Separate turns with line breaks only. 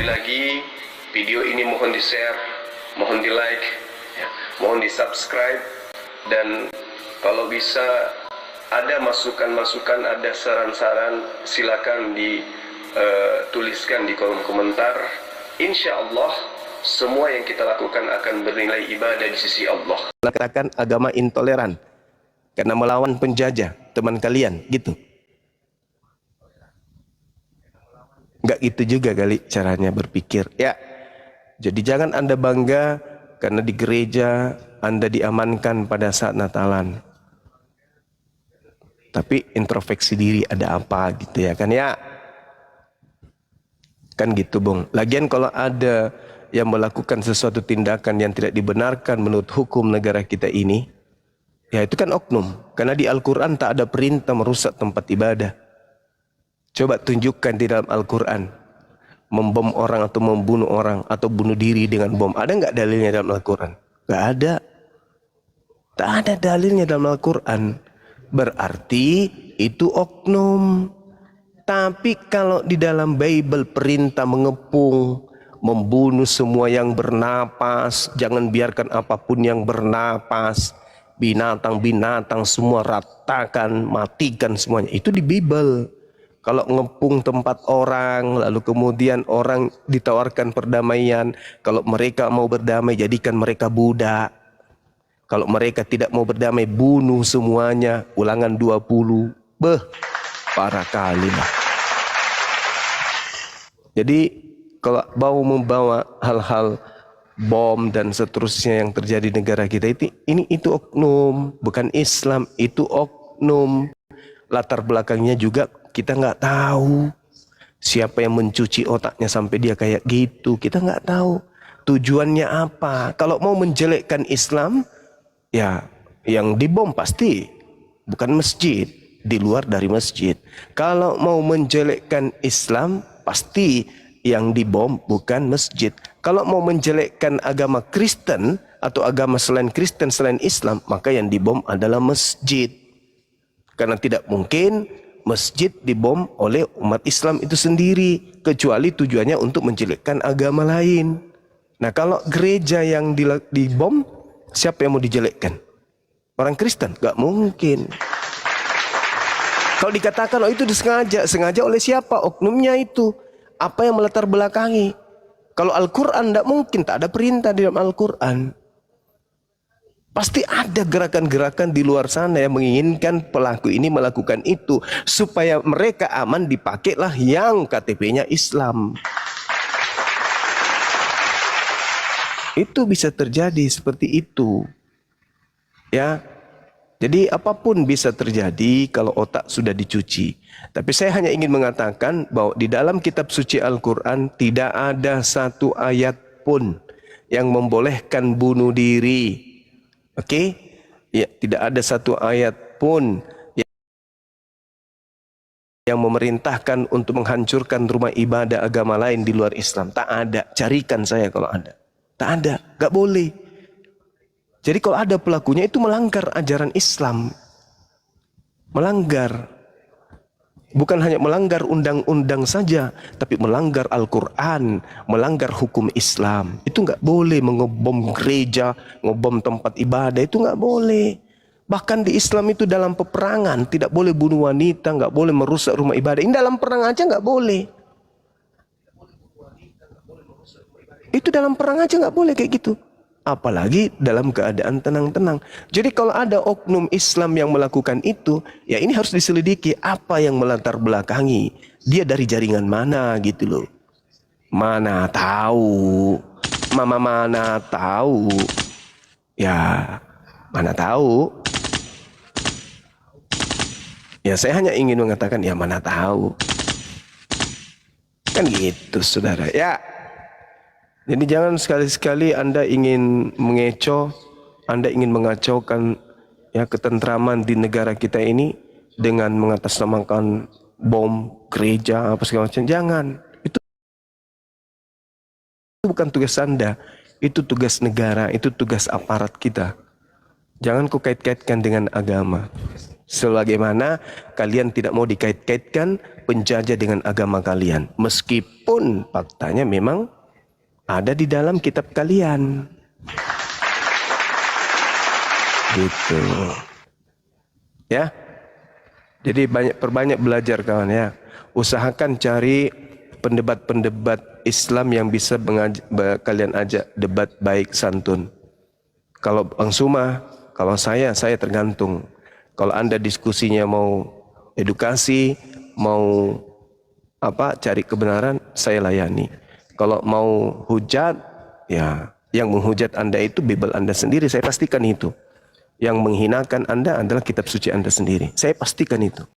sekali lagi, video ini mohon di-share, mohon di-like, ya, mohon di-subscribe, dan kalau bisa ada masukan-masukan, ada saran-saran, silakan dituliskan di kolom komentar. Insya Allah semua yang kita lakukan akan bernilai ibadah di sisi Allah.
Katakan agama intoleran karena melawan penjajah teman kalian, gitu. Enggak gitu juga kali caranya berpikir. Ya, jadi jangan Anda bangga karena di gereja Anda diamankan pada saat Natalan. Tapi introspeksi diri, ada apa gitu ya kan ya. Kan gitu, Bung. Lagian kalau ada yang melakukan sesuatu tindakan yang tidak dibenarkan menurut hukum negara kita ini, ya itu kan oknum. Karena di Al-Quran tak ada perintah merusak tempat ibadah. Coba tunjukkan di dalam Al-Quran, membom orang atau membunuh orang atau bunuh diri dengan bom. Ada nggak dalilnya dalam Al-Quran? Nggak ada. Tak ada dalilnya dalam Al-Quran. Berarti itu oknum. Tapi kalau di dalam Bible perintah mengepung, membunuh semua yang bernapas, jangan biarkan apapun yang bernapas, binatang-binatang semua ratakan, matikan semuanya. Itu di Bible. Kalau ngepung tempat orang, lalu kemudian orang ditawarkan perdamaian, kalau mereka mau berdamai, jadikan mereka budak. Kalau mereka tidak mau berdamai, bunuh semuanya. Ulangan 20. Parah kali lah. Jadi kalau mau membawa hal-hal bom dan seterusnya yang terjadi di negara kita itu oknum, bukan Islam, itu oknum. Latar belakangnya juga kita nggak tahu. Siapa yang mencuci otaknya sampai dia kayak gitu, kita nggak tahu. Tujuannya apa? Kalau mau menjelekkan Islam, ya yang dibom pasti bukan masjid, di luar dari masjid. Kalau mau menjelekkan Islam, pasti yang dibom bukan masjid. Kalau mau menjelekkan agama Kristen atau agama selain Kristen, selain Islam, maka yang dibom adalah masjid. Karena tidak mungkin masjid dibom oleh umat Islam itu sendiri, kecuali tujuannya untuk menjelekkan agama lain. Nah, kalau gereja yang dibom, siapa yang mau dijelekkan? Orang Kristen? Gak mungkin. Kalau dikatakan oh itu disengaja, sengaja oleh siapa? Oknumnya itu. Apa yang melatar belakangi? Kalau Al-Quran tidak mungkin, tak ada perintah di dalam Al-Quran. Pasti ada gerakan-gerakan di luar sana yang menginginkan pelaku ini melakukan itu supaya mereka aman, dipakailah yang KTP-nya Islam. Itu bisa terjadi seperti itu. Ya. Jadi apapun bisa terjadi kalau otak sudah dicuci. Tapi saya hanya ingin mengatakan bahwa di dalam kitab suci Al-Quran tidak ada satu ayat pun yang membolehkan bunuh diri. Oke, ya, tidak ada satu ayat pun yang memerintahkan untuk menghancurkan rumah ibadah agama lain di luar Islam. Tak ada. Carikan saya kalau ada. Tak ada. Gak boleh. Jadi kalau ada pelakunya itu melanggar ajaran Islam. Melanggar. Bukan hanya melanggar undang-undang saja, tapi melanggar Al-Quran, melanggar hukum Islam. Itu nggak boleh mengebom gereja, ngebom tempat ibadah, itu nggak boleh. Bahkan di Islam itu dalam peperangan, tidak boleh bunuh wanita, nggak boleh merusak rumah ibadah. Ini dalam perang aja nggak boleh. Itu dalam perang aja nggak boleh kayak gitu. Apalagi dalam keadaan tenang-tenang. Jadi kalau ada oknum Islam yang melakukan itu, ya ini harus diselidiki apa yang melatar belakangi. Dia dari jaringan mana gitu loh. Mana tahu. Mana tahu. Ya, mana tahu. Ya saya hanya ingin mengatakan ya mana tahu. Kan gitu saudara. Ya. Jadi jangan sekali-sekali Anda ingin mengecoh, Anda ingin mengacaukan ya ketentraman di negara kita ini dengan mengatasnamakan bom gereja apa segala macam. Jangan. Itu bukan tugas Anda, itu tugas negara, itu tugas aparat kita. Jangan kau kait-kaitkan dengan agama. Sebagaimana kalian tidak mau dikait-kaitkan penjajah dengan agama kalian. Meskipun faktanya memang ada di dalam kitab kalian. Gitu. Ya. Jadi perbanyak belajar kawan ya. Usahakan cari pendebat-pendebat Islam yang bisa kalian ajak debat baik santun. Kalau Bang Suma, kalau saya tergantung. Kalau Anda diskusinya mau edukasi, mau cari kebenaran, saya layani. Kalau mau hujat, ya yang menghujat Anda itu Bible Anda sendiri, saya pastikan itu. Yang menghinakan Anda adalah kitab suci Anda sendiri. Saya pastikan itu.